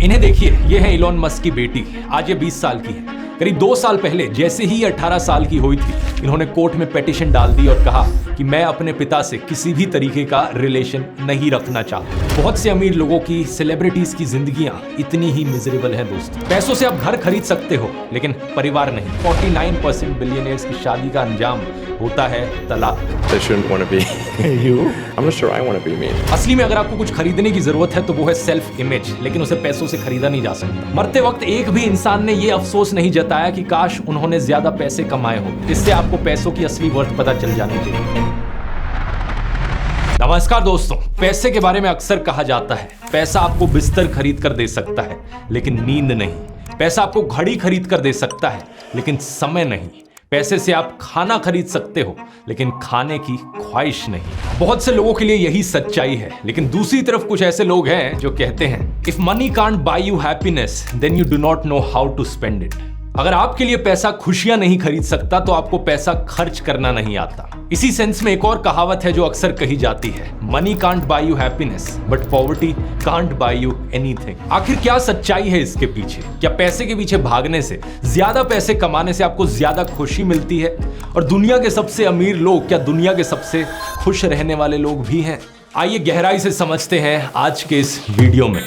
इन्हें देखिए, ये है इलॉन मस्क की बेटी। आज ये 20 साल की है। करीब 2 साल पहले जैसे ही 18 साल की हुई थी, इन्होंने कोर्ट में पिटीशन डाल दी और कहा कि मैं अपने पिता से किसी भी तरीके का रिलेशन नहीं रखना चाहता। बहुत से अमीर लोगों की, सेलिब्रिटीज की जिंदगियां इतनी ही मिजरेबल हैं दोस्तों। पैसों से आप घर खरीद सकते हो, लेकिन परिवार नहीं। 49% बिलियनियर्स की शादी का अंजाम होता है तलाक। They shouldn't want to be you. I'm not sure I want to be me. असली में अगर आपको कुछ खरीदने की जरूरत है तो वो है सेल्फ इमेज, लेकिन उसे पैसों से खरीदा नहीं जा सकता। मरते वक्त एक भी इंसान ने ये अफसोस नहीं जताया कि काश उन्होंने ज्यादा पैसे कमाए हो। इससे आपको पैसों की असली वर्थ पता चल जानी चाहिए। नमस्कार दोस्तों, पैसे के बारे में अक्सर कहा जाता है पैसा आपको बिस्तर खरीद कर दे सकता है लेकिन नींद नहीं। पैसा आपको घड़ी खरीद कर दे सकता है लेकिन समय नहीं। पैसे से आप खाना खरीद सकते हो लेकिन खाने की ख्वाहिश नहीं। बहुत से लोगों के लिए यही सच्चाई है, लेकिन दूसरी तरफ कुछ ऐसे लोग हैं जो कहते हैं if money can't buy you happiness then you do not know how to spend it. अगर आपके लिए पैसा खुशियां नहीं खरीद सकता तो आपको पैसा खर्च करना नहीं आता। इसी सेंस में एक और कहावत है जो अक्सर कही जाती है, money can't buy you happiness but poverty can't buy you anything. आखिर क्या सच्चाई है इसके पीछे? क्या पैसे के पीछे भागने से, ज्यादा पैसे कमाने से आपको ज्यादा खुशी मिलती है? और दुनिया के सबसे अमीर लोग क्या दुनिया के सबसे खुश रहने वाले लोग भी हैं? आइए गहराई से समझते हैं आज के इस वीडियो में।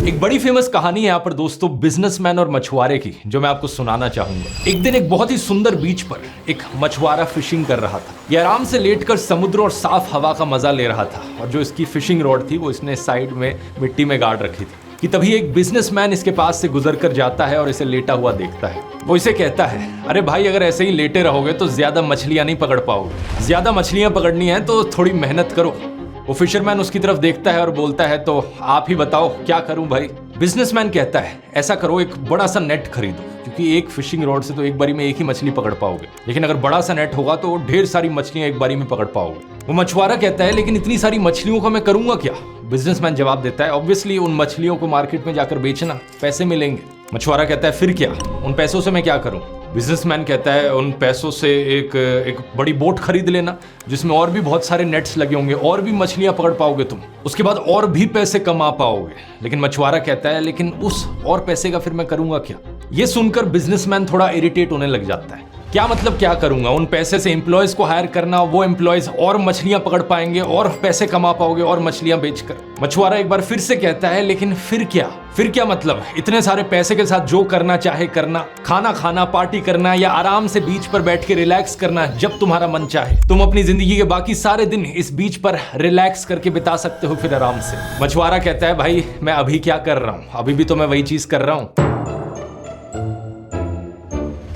एक बड़ी फेमस कहानी है यहाँ पर दोस्तों, बिजनेसमैन और मछुआरे की, जो मैं आपको सुनाना चाहूंगा। एक दिन एक बहुत ही सुंदर बीच पर एक मछुआरा फिशिंग कर रहा था। ये आराम से लेटकर समुद्र और साफ हवा का मजा ले रहा था, और जो इसकी फिशिंग रॉड थी वो इसने साइड में मिट्टी में गाड़ रखी थी कि तभी एक बिजनेसमैन इसके पास से गुजर कर जाता है और इसे लेटा हुआ देखता है। वो इसे कहता है, अरे भाई, अगर ऐसे ही लेटे रहोगे तो ज्यादा मछलियां नहीं पकड़ पाओगे। ज्यादा मछलियां पकड़नी है तो थोड़ी मेहनत करो। वो फिशरमैन उसकी तरफ देखता है और बोलता है, तो आप ही बताओ क्या करूं भाई? बिजनेसमैन कहता है, ऐसा करो, एक बड़ा सा नेट खरीदो, क्योंकि एक फिशिंग रॉड से तो एक बारी में एक ही मछली पकड़ पाओगे, लेकिन अगर बड़ा सा नेट होगा तो ढेर सारी मछलियां एक बारी में पकड़ पाओगे। वो मछुआरा कहता है, लेकिन इतनी सारी मछलियों का मैं करूंगा क्या? बिजनेसमैन जवाब देता है, ऑब्वियसली उन मछलियों को मार्केट में जाकर बेचना, पैसे मिलेंगे। मछुआरा कहता है, फिर क्या? उन पैसों से मैं क्या करूं? बिजनेसमैन कहता है, उन पैसों से एक बड़ी बोट खरीद लेना जिसमें और भी बहुत सारे नेट्स लगे होंगे, और भी मछलियां पकड़ पाओगे तुम, उसके बाद और भी पैसे कमा पाओगे। लेकिन मछुआरा कहता है, लेकिन उस और पैसे का फिर मैं करूंगा क्या? ये सुनकर बिजनेसमैन थोड़ा इरिटेट होने लग जाता है। क्या मतलब क्या करूंगा? उन पैसे से एम्प्लॉयज को हायर करना, वो एम्प्लॉयज और मछलियां पकड़ पाएंगे और पैसे कमा पाओगे और मछलियां बेचकर। मछुआरा एक बार फिर से कहता है, लेकिन फिर क्या? फिर क्या मतलब? इतने सारे पैसे के साथ जो करना चाहे करना, खाना खाना, पार्टी करना, या आराम से बीच पर बैठ के रिलैक्स करना जब तुम्हारा मन चाहे। तुम अपनी जिंदगी के बाकी सारे दिन इस बीच पर रिलैक्स करके बिता सकते हो फिर आराम से। मछुआरा कहता है, भाई मैं अभी क्या कर रहा हूं? अभी भी तो मैं वही चीज कर रहा हूं।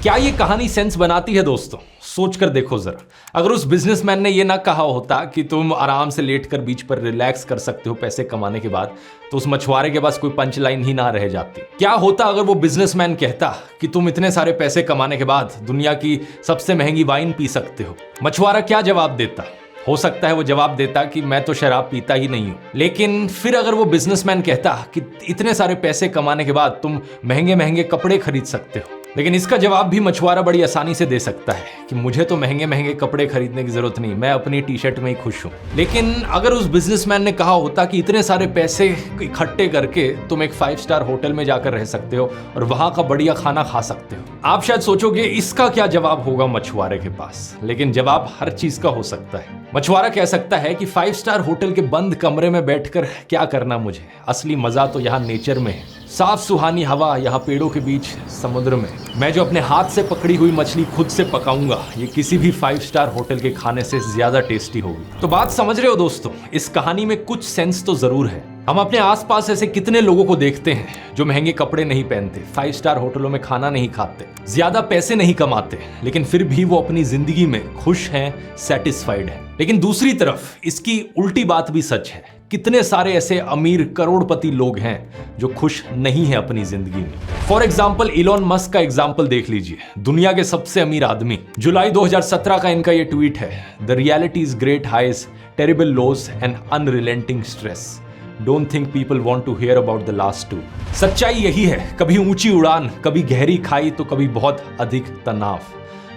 क्या ये कहानी सेंस बनाती है दोस्तों? सोचकर देखो जरा। अगर उस बिजनेसमैन ने ये ना कहा होता कि तुम आराम से लेटकर बीच पर रिलैक्स कर सकते हो पैसे कमाने के बाद, तो उस मछुआरे के पास कोई पंच लाइन ही ना रह जाती। क्या होता अगर वो बिजनेसमैन कहता कि तुम इतने सारे पैसे कमाने के बाद दुनिया की सबसे महंगी वाइन पी सकते हो? मछुआरा क्या जवाब देता? हो सकता है वो जवाब देता कि मैं तो शराब पीता ही नहीं हूं। लेकिन फिर अगर वो बिजनेसमैन कहता कि इतने सारे पैसे कमाने के बाद तुम महंगे महंगे कपड़े खरीद सकते हो, लेकिन इसका जवाब भी मछुआरा बड़ी आसानी से दे सकता है कि मुझे तो महंगे महंगे कपड़े खरीदने की जरूरत नहीं, मैं अपनी टी शर्ट में ही खुश हूं। लेकिन अगर उस बिजनेसमैन ने कहा होता कि इतने सारे पैसे इकट्ठे करके तुम एक 5 स्टार होटल में जाकर रह सकते हो और वहां का बढ़िया खाना खा सकते हो, आप शायद सोचोगे इसका क्या जवाब होगा मछुआरे के पास। लेकिन जवाब हर चीज का हो सकता है। मछुआरा कह सकता है कि 5 स्टार होटल के बंद कमरे में बैठकर क्या करना मुझे, असली मजा तो यहाँ नेचर में है। साफ सुहानी हवा, यहाँ पेड़ों के बीच समुद्र में मैं जो अपने हाथ से पकड़ी हुई मछली खुद से पकाऊंगा, ये किसी भी 5 स्टार होटल के खाने से ज्यादा टेस्टी होगी। तो बात समझ रहे हो दोस्तों? इस कहानी में कुछ सेंस तो जरूर है। हम अपने आसपास ऐसे कितने लोगों को देखते हैं जो महंगे कपड़े नहीं पहनते, 5 स्टार होटलों में खाना नहीं खाते, ज्यादा पैसे नहीं कमाते, लेकिन फिर भी वो अपनी जिंदगी में खुश हैं, सेटिस्फाइड हैं। लेकिन दूसरी तरफ इसकी उल्टी बात भी सच है। कितने सारे ऐसे अमीर करोड़पति लोग हैं जो खुश नहीं हैं अपनी जिंदगी में। फॉर एग्जाम्पल इलॉन मस्क का एग्जाम्पल देख लीजिए, दुनिया के सबसे अमीर आदमी। जुलाई 2017 का इनका ये ट्वीट है, the reality is great highs, terrible loss and unrelenting stress. Don't think people want to hear about the last 2। सच्चाई यही है, कभी ऊंची उड़ान, कभी गहरी खाई, तो कभी बहुत अधिक तनाव।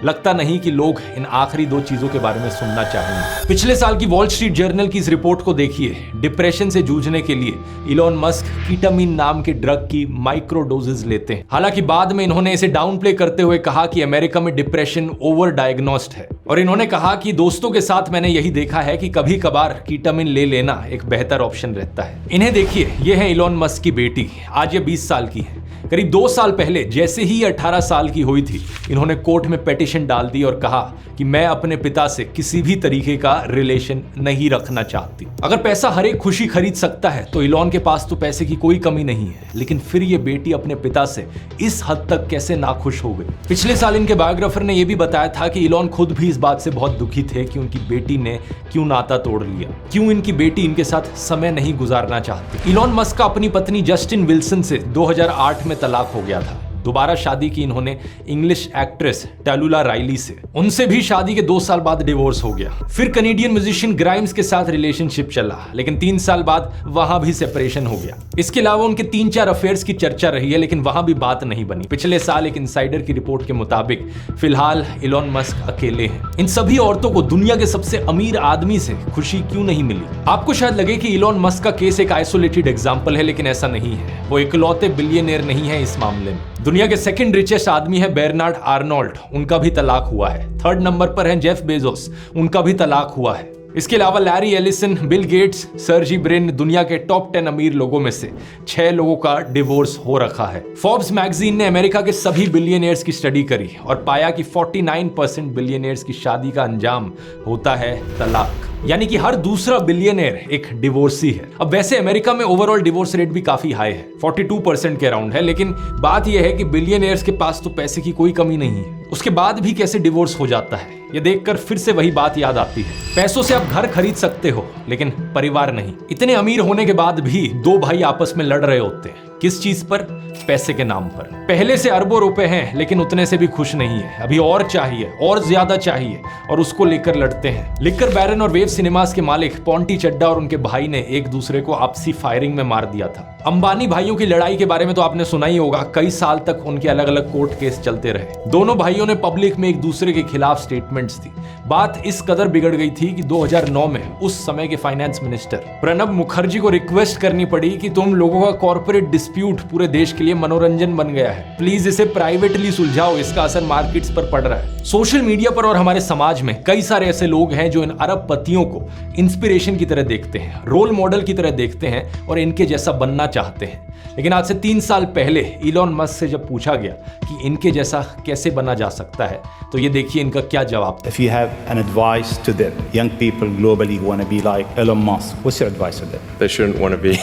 लगता नहीं कि लोग इन आखिरी 2 चीजों के बारे में सुनना चाहेंगे। पिछले साल की वॉल स्ट्रीट जर्नल की इस रिपोर्ट को देखिए। डिप्रेशन से जूझने के लिए इलॉन मस्क कीटामिन नाम के ड्रग की माइक्रो डोजेस लेते हैं। हालांकि बाद में इन्होंने इसे डाउन प्ले करते हुए कहा कि अमेरिका में डिप्रेशन ओवर डायग्नोस्ड है, और इन्होंने कहा कि दोस्तों के साथ मैंने यही देखा है कि कभी कभार कीटामिन ले लेना एक बेहतर ऑप्शन रहता है। इन्हें देखिए, ये है इलॉन मस्क की बेटी, आज ये 20 साल की है। करीब 2 साल पहले जैसे ही 18 साल की हुई थी, इन्होंने कोर्ट में पिटीशन डाल दी और कहा कि मैं अपने पिता से किसी भी तरीके का रिलेशन नहीं रखना चाहती। अगर पैसा हर एक खुशी खरीद सकता है तो इलॉन के पास तो पैसे की कोई कमी नहीं है, लेकिन फिर ये बेटी अपने पिता से इस हद तक कैसे नाखुश हो गई। पिछले साल इनके बायोग्राफर ने यह भी बताया था कि इलॉन खुद भी इस बात से बहुत दुखी थे कि उनकी बेटी ने क्यों नाता तोड़ लिया, क्यों इनकी बेटी इनके साथ समय नहीं गुजारना चाहती। इलॉन मस्क का अपनी पत्नी जस्टिन विल्सन से 2008 में तलाक हो गया था। दोबारा शादी की इन्होंने इंग्लिश एक्ट्रेस टैलुला राइली से। उनसे भी शादी के 2 साल बाद डिवोर्स हो गया। फिर कनेडियन म्यूजिशियन ग्राइम्स के साथ रिलेशनशिप चला, लेकिन 3 साल बाद वहां भी सेपरेशन हो गया। इसके अलावा उनके 3-4 अफेयर्स की चर्चा रही है, लेकिन वहां भी बात नहीं बनी। पिछले साल एक इनसाइडर की रिपोर्ट के मुताबिक फिलहाल इलॉन मस्क अकेले हैं। इन सभी औरतों को दुनिया के सबसे अमीर आदमी से खुशी क्यों नहीं मिली? आपको शायद लगे कि इलॉन मस्क का केस एक आइसोलेटेड एग्जाम्पल है, लेकिन ऐसा नहीं है। वो इकलौते बिलियनियर नहीं है इस मामले में। दुनिया के सेकंड रिचेस्ट आदमी है बेर्नार्ड आर्नोल्ड, उनका भी तलाक हुआ है। 3rd नंबर पर है जेफ बेजोस, उनका भी तलाक हुआ है। इसके अलावा Larry Ellison, Bill Gates, Sergey Brin, दुनिया के टॉप 10 अमीर लोगों में से 6 लोगों का डिवोर्स हो रखा है। फोर्ब्स मैगजीन ने अमेरिका के सभी बिलियनियर्स की स्टडी करी और पाया कि 49% बिलियनियर्स की शादी का अंजाम होता है तलाक, यानी कि हर दूसरा बिलियनियर एक डिवोर्सी है। अब वैसे अमेरिका में ओवरऑल डिवोर्स रेट भी काफी हाई है, 42% के अराउंड है, लेकिन बात यह है कि बिलियनियर्स के पास तो पैसे की कोई कमी नहीं है, उसके बाद भी कैसे डिवोर्स हो जाता है, ये देखकर फिर से वही बात याद आती है। पैसों से आप घर खरीद सकते हो, लेकिन परिवार नहीं। इतने अमीर होने के बाद भी 2 भाई आपस में लड़ रहे होते हैं, किस चीज पर? पैसे के नाम पर। पहले से अरबों रुपए हैं, लेकिन उतने से भी खुश नहीं है, अभी और चाहिए, और ज्यादा चाहिए, और उसको लेकर लड़ते हैं। लिकर बैरन और वेव सिनेमास के मालिक पोंटी चड्डा और उनके भाई ने एक दूसरे को आपसी फायरिंग में मार दिया था। अंबानी भाइयों की लड़ाई के बारे में तो आपने सुना ही होगा, कई साल तक उनके अलग अलग कोर्ट केस चलते रहे। दोनों भाइयों ने पब्लिक में एक दूसरे के खिलाफ स्टेटमेंट्स दी। बात इस कदर बिगड़ गई थी कि 2009 में उस समय के फाइनेंस मिनिस्टर प्रणब मुखर्जी को रिक्वेस्ट करनी पड़ी कि तुम लोगों का कॉर्पोरेट डिस्प्यूट पूरे देश के लिए मनोरंजन बन गया है, प्लीज इसे प्राइवेटली सुलझाओ, इसका असर मार्केट्स पर पड़ रहा है। सोशल मीडिया पर और हमारे समाज में कई सारे ऐसे लोग हैं जो इन अरबपतियों को इंस्पिरेशन की तरह देखते हैं, रोल मॉडल की तरह देखते हैं और इनके जैसा बनना चाहते हैं। लेकिन आज से 3 साल पहले इलॉन मस्क से जब पूछा गया कि इनके जैसा कैसे बना जा सकता है, तो ये देखिए इनका क्या जवाब था। If you have an advice to them, young people globally who want to be like Elon Musk, what's your advice to them? They shouldn't want to be.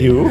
You?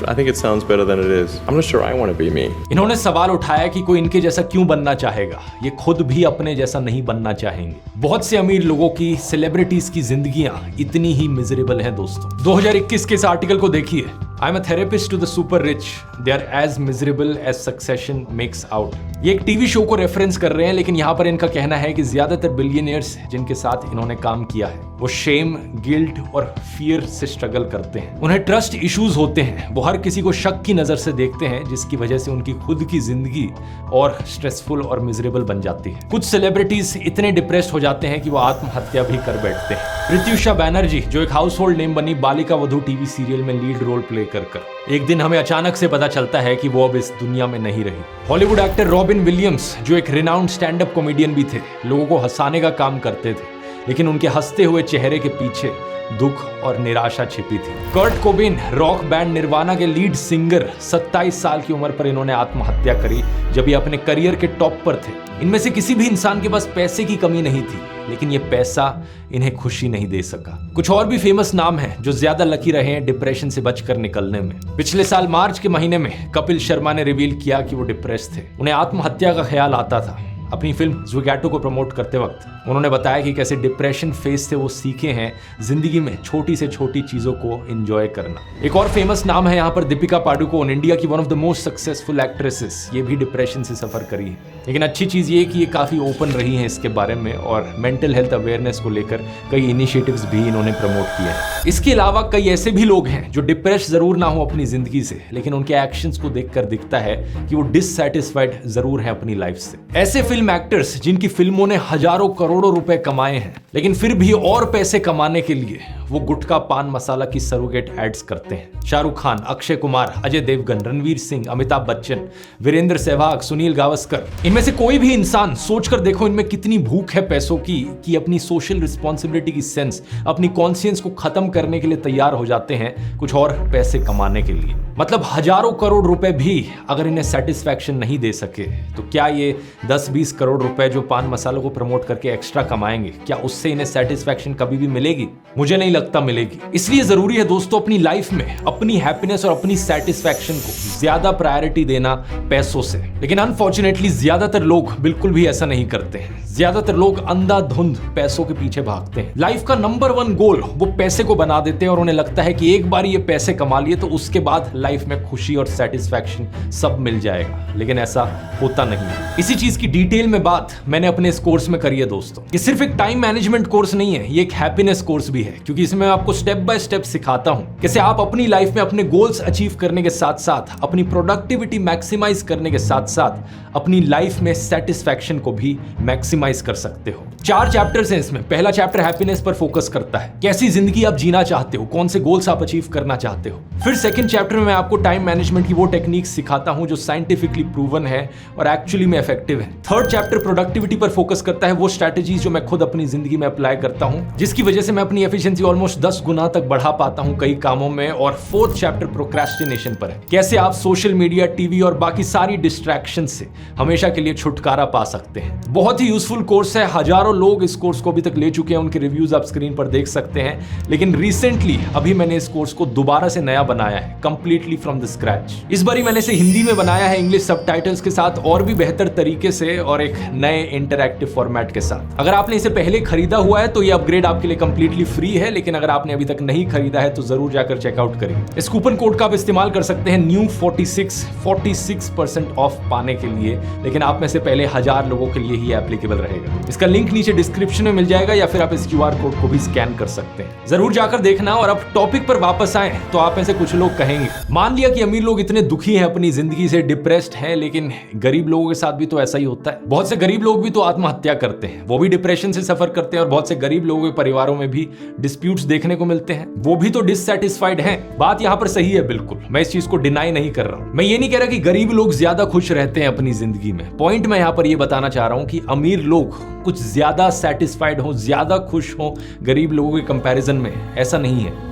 I think it sounds better than it is. I'm not sure I want to be me. इन्होंने सवाल उठाया कि कोई इनके जैसा क्यों बनना चाहेगा, ये खुद भी अपने जैसा नहीं बनना चाहेंगे। बहुत से अमीर लोगों की, सेलिब्रिटीज की जिंदगियां इतनी ही मिजरेबल हैं दोस्तों। 2021 के इस आर्टिकल को देखिए। I am a therapist to the super rich, they are as miserable as Succession makes out. ये एक टीवी शो को रेफरेंस कर रहे हैं, लेकिन यहाँ पर इनका कहना है कि ज्यादातर बिलियनियर्स जिनके साथ इन्होंने काम किया है वो शेम, गिल्ट और फियर से स्ट्रगल करते हैं। उन्हें ट्रस्ट इश्यूज होते हैं, वो हर किसी को शक की नजर से देखते हैं, जिसकी वजह से उनकी खुद की जिंदगी और स्ट्रेसफुल और मिजरेबल बन जाती है। कुछ सेलिब्रिटीज इतने डिप्रेस्ड हो जाते हैं कि वो आत्महत्या भी कर बैठते हैं। प्रत्युषा बैनर्जी, जो एक हाउस होल्ड नेम बनी, बालिका वधू टीवी सीरियल में लीड रोल प्ले कर एक दिन हमें अचानक से पता चलता है कि वो अब इस दुनिया में नहीं रही। हॉलीवुड एक्टर रॉबिन विलियम्स, जो एक रिनाउंड स्टैंड अप कॉमेडियन भी थे, लोगों को हंसाने का काम करते थे, लेकिन उनके हंसते हुए चेहरे के पीछे दुख और निराशा छिपी थी। Kurt Cobain, rock band nirvana के लीड सिंगर, 27 साल की उम्र पर इन्होंने आत्महत्या करी जब ये अपने करियर के टॉप पर थे। इनमें से किसी भी इंसान के पास पैसे की कमी नहीं थी, लेकिन ये पैसा इन्हें खुशी नहीं दे सका। कुछ और भी फेमस नाम हैं जो ज्यादा लकी रहे हैं डिप्रेशन से बचकर निकलने में। पिछले साल मार्च के महीने में कपिल शर्मा ने रिवील किया कि वो डिप्रेस थे, उन्हें आत्महत्या का ख्याल आता था। अपनी फिल्म ज़ुगैटो को प्रमोट करते वक्त उन्होंने बताया कि कैसे डिप्रेशन फेज से वो सीखे हैं जिंदगी में छोटी से छोटी चीजों को एंजॉय करना। एक और फेमस नाम है यहाँ पर दीपिका पादुकोण, इंडिया की one of the most successful actresses. ये भी डिप्रेशन से सफर करी है, लेकिन अच्छी चीज ये कि ये काफी ओपन रही हैं इसके बारे में और मेंटल हेल्थ अवेयरनेस को लेकर कई इनिशिएटिव्स भी इन्होंने प्रमोट किए हैं। इसके अलावा कई ऐसे भी लोग हैं जो डिप्रेस जरूर ना हो अपनी जिंदगी से, लेकिन उनके एक्शंस को देखकर दिखता है कि वो डिससैटिस्फाइड जरूर है अपनी लाइफ से। ऐसे फिल्म एक्टर्स जिनकी फिल्मों ने हजारों करोड़ों रुपए कमाए हैं, लेकिन फिर भी और पैसे कमाने के लिए वो गुटखा पान मसाला की सरोगेट एड्स करते हैं। शाहरुख खान, अक्षय कुमार, अजय देवगन, रणवीर सिंह, अमिताभ बच्चन, वीरेंद्र सहवाग, सुनील गावस्कर, इनमें से कोई भी इंसान सोचकर देखो इनमें कितनी भूख है पैसों की कि अपनी सोशल रिस्पॉन्सिबिलिटी की सेंस, अपनी कॉन्शियंस को खत्म करने के लिए तैयार हो जाते हैं कुछ और पैसे कमाने के लिए। मतलब हजारों करोड़ रुपए भी अगर इन्हें सेटिस्फैक्शन नहीं दे सके तो क्या ये 10-20 करोड़ रुपए जो पान मसालों को प्रमोट करके एक्स्ट्रा कमाएंगे, क्या उससे इन्हें सेटिस्फैक्शन कभी भी मिलेगी? मुझे नहीं लगता मिलेगी। इसलिए जरूरी है दोस्तों अपनी लाइफ में अपनी हैप्पीनेस और अपनी सेटिस्फैक्शन को ज्यादा प्रायोरिटी देना पैसों से। लेकिन अनफॉर्चुनेटली ज्यादातर लोग बिल्कुल भी ऐसा नहीं करते हैं। ज्यादातर लोग अंधाधुंध पैसों के पीछे भागते हैं। लाइफ का नंबर 1 गोल वो पैसे को बना देते हैं और उन्हें लगता है कि एक बार ये पैसे कमा लिए तो उसके बाद लाइफ में खुशी और सेटिस्फैक्शन सब मिल जाएगा, लेकिन ऐसा होता नहीं है। इसी चीज की डिटेल में बात मैंने अपने इस कोर्स में करी है दोस्तों। ये सिर्फ एक टाइम मैनेजमेंट कोर्स नहीं है, ये एक हैप्पीनेस कोर्स भी है, क्योंकि इसमें मैं आपको स्टेप बाय स्टेप सिखाता हूं कैसे आप अपनी लाइफ में अपने गोल्स अचीव करने के साथ साथ अपनी प्रोडक्टिविटी मैक्सिमाइज करने के साथ साथ अपनी लाइफ में सेटिस्फैक्शन को भी मैक्सिमाइज कर सकते हो। 4 चैप्टर्स हैं इसमें। पहला चैप्टर हैप्पीनेस पर फोकस करता है, कैसी जिंदगी आप जीना चाहते हो, कौन से गोल्स आप अचीव करना चाहते हो। फिर सेकंड चैप्टर में मैं आपको टाइम मैनेजमेंट की वो टेक्निक्स सिखाता हूं जो साइंटिफिकली प्रूवन है और एक्चुअली में इफेक्टिव है। थर्ड चैप्टर प्रोडक्टिविटी पर फोकस करता है, वो स्ट्रैटेजीज जो मैं खुद अपनी जिंदगी में अप्लाई करता हूं जिसकी वजह से मैं अपनी एफिशिएंसी ऑलमोस्ट 10 गुना तक बढ़ा पाता हूं कई कामों में। और फोर्थ चैप्टर प्रोक्रेस्टिनेशन पर है, कैसे आप सोशल मीडिया, टीवी और बाकी सारी डिस्ट्रैक्शन से हमेशा के लिए छुटकारा पा सकते हैं। बहुत ही यूजफुल कोर्स है, हजारों लोग इस कोर्स को अभी तक ले चुके हैं, उनके रिव्यूज आप स्क्रीन पर देख सकते हैं। लेकिन रिसेंटली अभी मैंने इस कोर्स को दोबारा से नया बनाया है, कंप्लीटली फ्रॉम द स्क्रैच। इस बारी मैंने इसे हिंदी में बनाया है, इंग्लिश सबटाइटल्स के साथ और भी बेहतर तरीके से और एक नए इंटरैक्टिव फॉर्मेट के साथ। अगर आपने इसे पहले खरीदा हुआ है तो ये अपग्रेड आपके लिए कंप्लीटली फ्री है, लेकिन अगर आपने अभी तक नहीं खरीदा है तो जरूर जाकर चेकआउट करिए। इस कूपन कोड का आप इस्तेमाल कर सकते हैं NEW46 ऑफ पाने के लिए, लेकिन आप में से पहले 1000 लोगों के लिए ही एप्लीकेबल रहेगा। इसका लिंक नीचे डिस्क्रिप्शन में मिल जाएगा या फिर आप इस QR कोड को भी स्कैन कर सकते हैं। जरूर जाकर देखना। और अब टॉपिक पर वापस आए तो आप में से कुछ लोग कहेंगे, मान लिया कि अमीर लोग इतने दुखी हैं, अपनी जिंदगी से डिप्रेस्ड हैं, लेकिन गरीब लोगों के साथ भी तो ऐसा ही होता है। बहुत से गरीब लोग भी तो आत्महत्या करते हैं, वो भी डिप्रेशन से सफर करते हैं और बहुत से गरीब लोगों के परिवारों में भी डिस्प्यूट्स देखने को मिलते हैं, वो भी तो डिससैटिस्फाइड हैं। बात यहाँ पर सही है, बिल्कुल, मैं इस चीज को डिनाई नहीं कर रहा हूं। मैं ये नहीं कह रहा कि गरीब लोग ज्यादा खुश रहते हैं अपनी जिंदगी में। पॉइंट मैं यहाँ पर ये बताना चाह रहा हूं कि अमीर लोग कुछ ज्यादा सेटिस्फाइड हो, ज्यादा खुश हो गरीब लोगों के कंपैरिजन में, ऐसा नहीं है।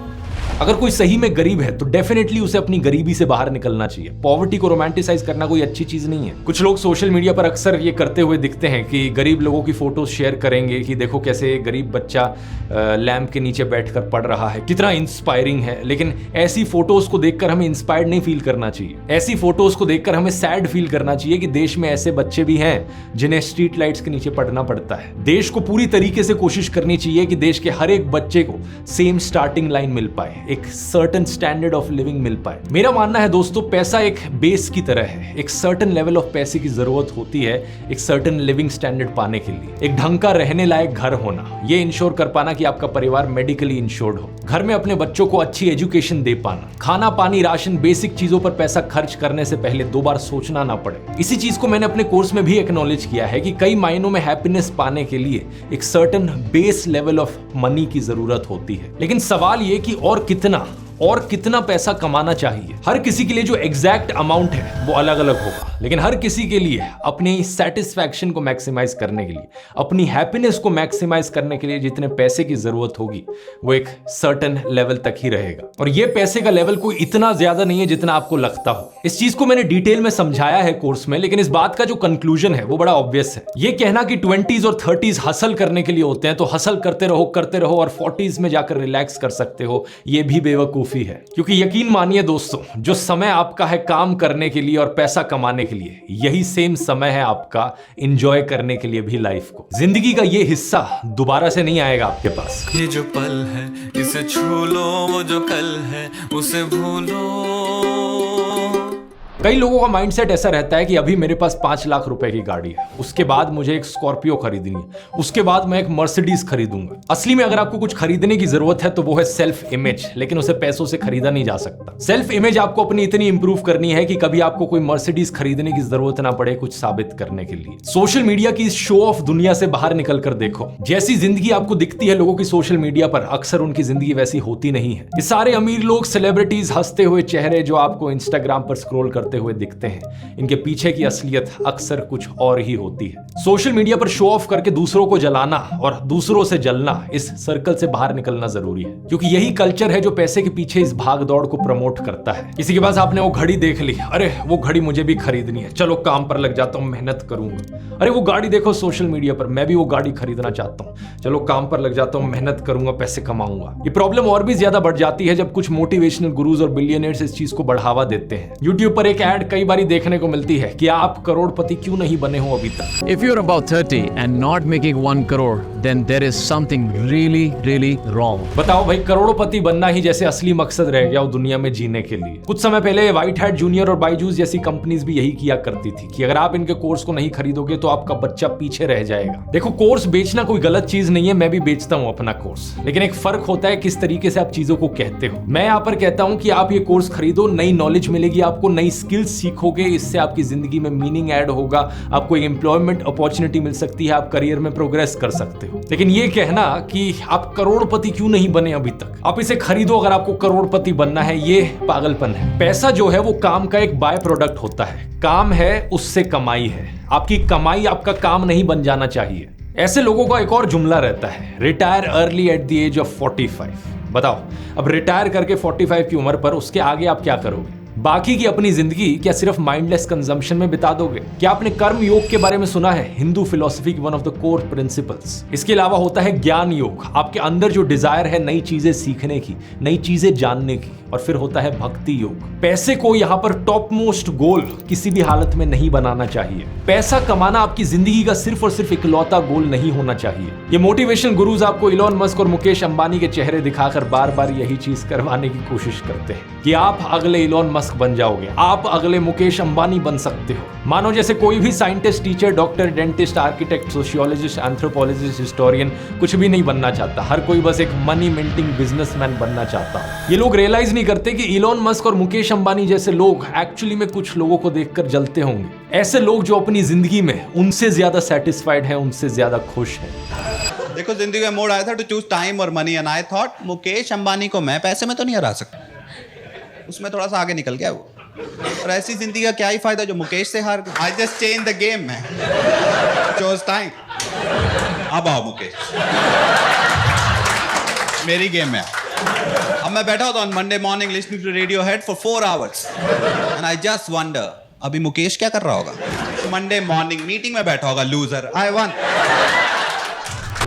अगर कोई सही में गरीब है तो डेफिनेटली उसे अपनी गरीबी से बाहर निकलना चाहिए। पॉवर्टी को रोमांटिसाइज करना कोई अच्छी चीज नहीं है। कुछ लोग सोशल मीडिया पर अक्सर ये करते हुए दिखते हैं कि गरीब लोगों की फोटोज शेयर करेंगे कि देखो कैसे गरीब बच्चा लैंप के नीचे बैठकर पढ़ रहा है, कितना इंस्पायरिंग है। लेकिन ऐसी फोटोज को देखकर हमें इंस्पायर्ड नहीं फील करना चाहिए। ऐसी फोटोज को देखकर हमें सैड फील करना चाहिए कि देश में ऐसे बच्चे भी हैं जिन्हें स्ट्रीट लाइट्स के नीचे पढ़ना पड़ता है। देश को पूरी तरीके से कोशिश करनी चाहिए कि देश के हर एक बच्चे को सेम स्टार्टिंग लाइन मिल पाए, एक सर्टेन स्टैंडर्ड ऑफ लिविंग मिल पाए। मेरा मानना है दोस्तों, पैसा एक बेस की तरह है। एक सर्टेन लेवल ऑफ पैसे की जरूरत होती है एक सर्टेन लिविंग स्टैंडर्ड पाने के लिए। एक ढंग का रहने लायक घर होना, ये इंश्योर कर पाना कि आपका परिवार मेडिकली इंश्योर्ड हो, घर में अपने बच्चों को अच्छी एजुकेशन दे पाना, खाना पानी राशन बेसिक चीजों पर पैसा खर्च करने से पहले 2 बार सोचना ना पड़े। इसी चीज को मैंने अपने कोर्स में भी एक्नॉलेज किया है कि कई मायनों में हैप्पीनेस पाने के लिए एक certain base level of money की जरूरत होती है। लेकिन सवाल ये कि और कितना पैसा कमाना चाहिए। हर किसी के लिए जो एग्जैक्ट अमाउंट है वो अलग अलग होगा, लेकिन हर किसी के लिए अपनी सेटिस्फैक्शन को मैक्सिमाइज करने के लिए, अपनी हैप्पीनेस को मैक्सिमाइज करने के लिए जितने पैसे की जरूरत होगी वो एक सर्टेन लेवल तक ही रहेगा। और ये पैसे का लेवल कोई इतना ज्यादा नहीं है जितना आपको लगता हो। इस चीज को मैंने डिटेल में समझाया है कोर्स में, लेकिन इस बात का जो कंक्लूजन है वो बड़ा ऑब्वियस है। ये कहना कि 20s और 30s हसल करने के लिए होते हैं तो हसल करते रहो और 40s में जाकर रिलैक्स कर सकते हो, ये भी बेवकूफ बेवकूफी है। क्योंकि यकीन मानिए दोस्तों, जो समय आपका है काम करने के लिए और पैसा कमाने के लिए, यही सेम समय है आपका एंजॉय करने के लिए भी लाइफ को। जिंदगी का ये हिस्सा दोबारा से नहीं आएगा आपके पास। ये जो पल है इसे छू लो, वो जो कल है उसे भूलो। कई लोगों का माइंडसेट ऐसा रहता है कि अभी मेरे पास 5 लाख रुपए की गाड़ी है, उसके बाद मुझे एक स्कॉर्पियो खरीदनी है, उसके बाद मैं एक मर्सिडीज खरीदूंगा। असली में अगर आपको कुछ खरीदने की जरूरत है तो वो है सेल्फ इमेज, लेकिन उसे पैसों से खरीदा नहीं जा सकता। सेल्फ इमेज आपको अपनी इतनी इंप्रूव करनी है कि कभी आपको कोई मर्सिडीज खरीदने की जरूरत ना पड़े कुछ साबित करने के लिए। सोशल मीडिया की इस शो ऑफ दुनिया से बाहर निकल कर देखो, जैसी जिंदगी आपको दिखती है लोगों की सोशल मीडिया पर, अक्सर उनकी जिंदगी वैसी होती नहीं है। ये सारे अमीर लोग, सेलिब्रिटीज, हंसते हुए चेहरे जो आपको इंस्टाग्राम पर स्क्रॉल करते हुए दिखते हैं, इनके पीछे की असलियत अक्सर कुछ और ही होती है। सोशल मीडिया पर शो ऑफ करके दूसरों को जलाना और दूसरों से जलना, इस सर्कल से बाहर निकलना जरूरी है, क्योंकि यही कल्चर है जो पैसे के पीछे इस भाग दौड़ को प्रमोट करता है। किसी के पास आपने वो घड़ी देख ली, अरे वो घड़ी मुझे भी खरीदनी है, चलो काम पर लग जाता हूं, मेहनत करूंगा। अरे वो गाड़ी देखो सोशल मीडिया पर, मैं भी वो गाड़ी खरीदना चाहता हूं, चलो काम पर लग जाता हूं, मेहनत करूंगा, पैसे कमाऊंगा। ये प्रॉब्लम और भी ज्यादा बढ़ जाती है जब कुछ मोटिवेशनल गुरुज और बिलियनियर्स इस चीज को बढ़ावा देते हैं। यूट्यूब पर एक ऐड कई बार देखने को मिलती है कि आप करोड़पति क्यों नहीं बने हो अभी तक। If you're about 30 and not making 1 crore, then there is something really wrong. बताओ भाई, करोड़पति बनना ही जैसे असली मकसद रह गया वो दुनिया में जीने के लिए। कुछ समय पहले व्हाइट हैट जूनियर और बायजूस जैसी कंपनीज भी यही किया करती थी कि अगर आप इनके कोर्स को नहीं खरीदोगे तो आपका बच्चा पीछे रह जाएगा। देखो, कोर्स बेचना कोई गलत चीज नहीं है, मैं भी बेचता हूं अपना कोर्स, लेकिन एक फर्क होता है किस तरीके से आप चीजों को कहते हो। मैं यहाँ पर कहता हूं कि आप ये कोर्स खरीदो, नई नॉलेज मिलेगी आपको, नई स्किल्स सीखोगे, इससे आपकी जिंदगी में मीनिंग ऐड होगा, आपको एम्प्लॉयमेंट अपॉर्चुनिटी मिल सकती है, आप करियर में प्रोग्रेस कर सकते हो। लेकिन ये कहना कि आप करोड़पति क्यों नहीं बने अभी तक, आप इसे खरीदो अगर आपको करोड़पति बनना है, ये पागलपन है। पैसा जो है वो काम का एक बाय प्रोडक्ट होता है, काम है उससे कमाई है। आपकी कमाई आपका काम नहीं बन जाना चाहिए। ऐसे लोगों का एक और जुमला रहता है, retire early at the age of 45। बताओ, अब रिटायर करके 45 की उम्र पर उसके आगे आप क्या करोगे? बाकी की अपनी जिंदगी क्या सिर्फ माइंडलेस कंजम्पशन में बिता दोगे? क्या आपने कर्म योग के बारे में सुना है? हिंदू फिलॉसफी की one of the core principles. इसके अलावा होता है ज्ञान योग, आपके अंदर जो डिजायर है नई चीजें सीखने की, नई चीजें जानने की। और फिर होता है भक्ति योग। पैसे को यहाँ पर टॉप मोस्ट गोल किसी भी हालत में नहीं बनाना चाहिए। पैसा कमाना आपकी जिंदगी का सिर्फ और सिर्फ इकलौता गोल नहीं होना चाहिए। ये मोटिवेशन गुरुज आपको इलॉन मस्क और मुकेश अंबानी के चेहरे दिखाकर बार बार यही चीज करवाने की कोशिश करते हैं कि आप अगले इलॉन मस्क बन जाओगे, आप अगले मुकेश अंबानी बन सकते हो। मानो जैसे कोई भी scientist, teacher, doctor, dentist, architect, sociologist, anthropologist, historian कुछ भी नहीं बनना चाहता। हर कोई बस एक मनी मिंटिंग बिजनेसमैन बनना चाहता है। ये लोग रियलाइज नहीं करते कि इलॉन मस्क और मुकेश अंबानी जैसे लोग एक्चुअली में कुछ लोगों को देखकर जलते होंगे। ऐसे लोग जो अपनी जिंदगी में उनसे ज्यादा सेटिस्फाइड हैं, उनसे ज्यादा खुश हैं। देखो, जिंदगी में मोड आया था टू चूज टाइम और money, and I thought Mukesh Ambani को मैं पैसे में तो नहीं हरा सकता, उसमें थोड़ा सा आगे निकल गया वो। और ऐसी जिंदगी का क्या ही फायदा जो मुकेश से हार गया। I just change the game man, choose time. अब आओ मुकेश, मेरी गेम में। अब मैं बैठा होता हूँ Monday morning listening to Radiohead for 4 hours and I just wonder अभी मुकेश क्या कर रहा होगा। मंडे मॉर्निंग मीटिंग में बैठा होगा, लूजर, आई वन।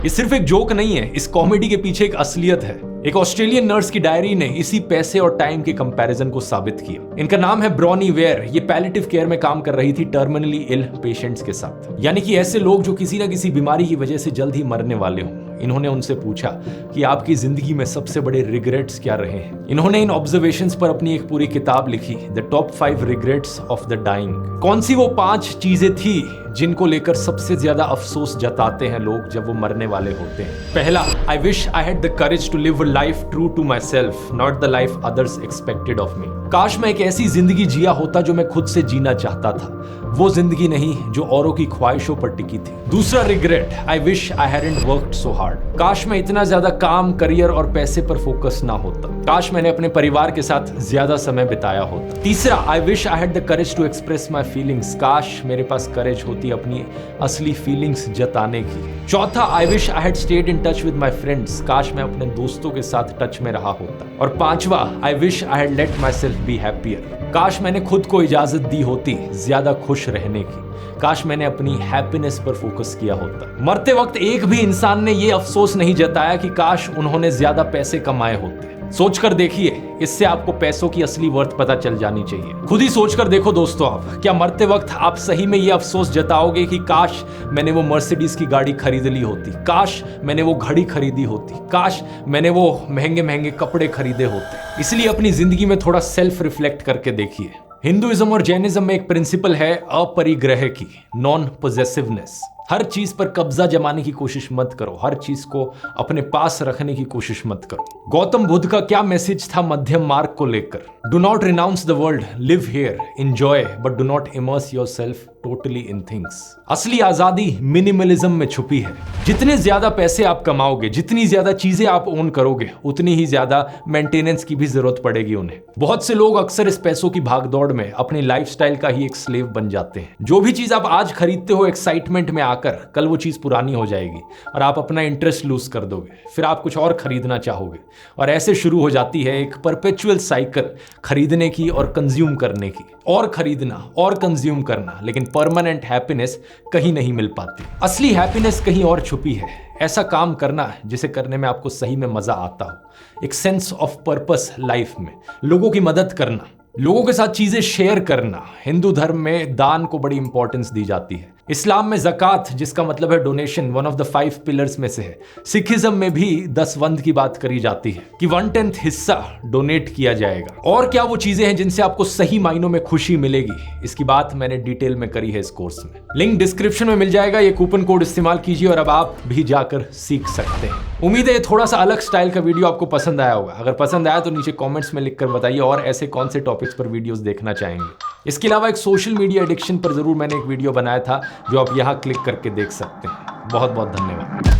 ये सिर्फ एक जोक नहीं है, इस कॉमेडी के पीछे एक असलियत है। एक ऑस्ट्रेलियन नर्स की डायरी ने इसी पैसे और टाइम के कंपैरिजन को साबित किया। इनका नाम है ब्रॉनी वेयर। ये पैलिएटिव केयर में काम कर रही थी टर्मिनली इल पेशेंट्स के साथ, यानी कि ऐसे लोग जो किसी ना किसी बीमारी की वजह से जल्द ही मरने वाले हों। इन्होंने उनसे पूछा कि आपकी जिंदगी में सबसे बड़े रिग्रेट्स क्या रहे हैं। इन्होंने इन ऑब्जर्वेशंस पर अपनी एक पूरी किताब लिखी, the top 5 regrets of the dying. कौन सी वो 5 चीजें थी जिनको लेकर सबसे ज्यादा अफसोस जताते हैं लोग जब वो मरने वाले होते हैं? पहला, I wish I had the courage to live a life true to myself, not the life others expected of me. काश मैं एक ऐसी जिंदगी जिया होता जो मैं खुद से जीना चाहता था, वो जिंदगी नहीं जो औरों की ख्वाहिशों पर टिकी थी। दूसरा regret, I wish I hadn't worked so hard. काश मैं इतना ज्यादा काम, करियर और पैसे पर फोकस ना होता। काश मैंने अपने परिवार के साथ ज्यादा समय बिताया होता। तीसरा, I wish I had the courage to express my feelings. काश मेरे पास करेज होती अपनी असली फीलिंग्स जताने की। चौथा, आई wish I had stayed in touch with my friends. काश मैं अपने दोस्तों के साथ टच में रहा होता। और पांचवा, आई wish I had let my self be happier. काश मैंने खुद को इजाजत दी होती ज्यादा खुश रहने की। काश मैंने अपनी हैप्पीनेस पर फोकस किया होता। मरते वक्त एक भी इंसान ने यह अफसोस नहीं जताया कि काश उन्होंने ज्यादा पैसे कमाए होते। सोचकर देखिए, इससे आपको पैसों की असली वर्थ पता चल जानी चाहिए। खुद ही सोचकर देखो दोस्तों, आप क्या मरते वक्त आप सही में ये अफसोस जताओगे कि काश मैंने वो मर्सिडीज की गाड़ी खरीद ली होती, काश मैंने वो घड़ी खरीदी होती, काश मैंने वो महंगे महंगे कपड़े खरीदे होते। इसलिए अपनी जिंदगी में थोड़ा सेल्फ रिफ्लेक्ट करके देखिए। हिंदुइज्म और जैनिज्म में एक प्रिंसिपल है अपरिग्रह की, नॉन पोजेसिवनेस। हर चीज पर कब्जा जमाने की कोशिश मत करो, हर चीज को अपने पास रखने की कोशिश मत करो। गौतम बुद्ध का क्या मैसेज था मध्यम मार्ग को लेकर? Do not renounce the world, live here, enjoy, but do not immerse yourself totally in things. असली आजादी मिनिमलिज्म में छुपी है। जितने ज्यादा पैसे आप कमाओगे, जितनी ज्यादा चीजें आप ओन करोगे, उतनी ही ज्यादा मेंटेनेंस की भी जरूरत पड़ेगी उन्हें। बहुत से लोग अक्सर इस पैसों की भागदौड़ में अपनी लाइफस्टाइल का ही एक स्लेव बन जाते हैं। जो भी चीज आप आज खरीदते हो एक्साइटमेंट में आकर, कल वो चीज पुरानी हो जाएगी और आप अपना इंटरेस्ट लूज कर दोगे, फिर आप कुछ और खरीदना चाहोगे और ऐसे शुरू हो जाती है एक परपेचुअल साइकिल खरीदने की और कंज्यूम करने की, और खरीदना और कंज्यूम करना। लेकिन परमानेंट हैप्पीनेस कहीं नहीं मिल पाती। असली हैप्पीनेस कहीं और छुपी है। ऐसा काम करना जिसे करने में आपको सही में मजा आता हो, एक सेंस ऑफ पर्पस लाइफ में, लोगों की मदद करना, लोगों के साथ चीजें शेयर करना। हिंदू धर्म में दान को बड़ी इंपॉर्टेंस दी जाती है। इस्लाम में ज़कात, जिसका मतलब है donation, one of the 5 pillars में से है। सिखिज्म में भी 10 की बात करी जाती है कि 1/10 हिस्सा डोनेट किया जाएगा। और क्या वो चीजें हैं जिनसे आपको सही मायनों में खुशी मिलेगी, इसकी बात मैंने डिटेल में करी है इस कोर्स में। लिंक डिस्क्रिप्शन में मिल जाएगा। ये कूपन कोड इस्तेमाल कीजिए और अब आप भी जाकर सीख सकते हैं। उम्मीद है थोड़ा सा अलग स्टाइल का वीडियो आपको पसंद आया होगा। अगर पसंद आया तो नीचे कमेंट्स में लिखकर बताइए और ऐसे कौन से टॉपिक्स पर वीडियोस देखना चाहेंगे। इसके अलावा एक सोशल मीडिया एडिक्शन पर जरूर मैंने एक वीडियो बनाया था जो आप यहाँ क्लिक करके देख सकते हैं। बहुत बहुत धन्यवाद।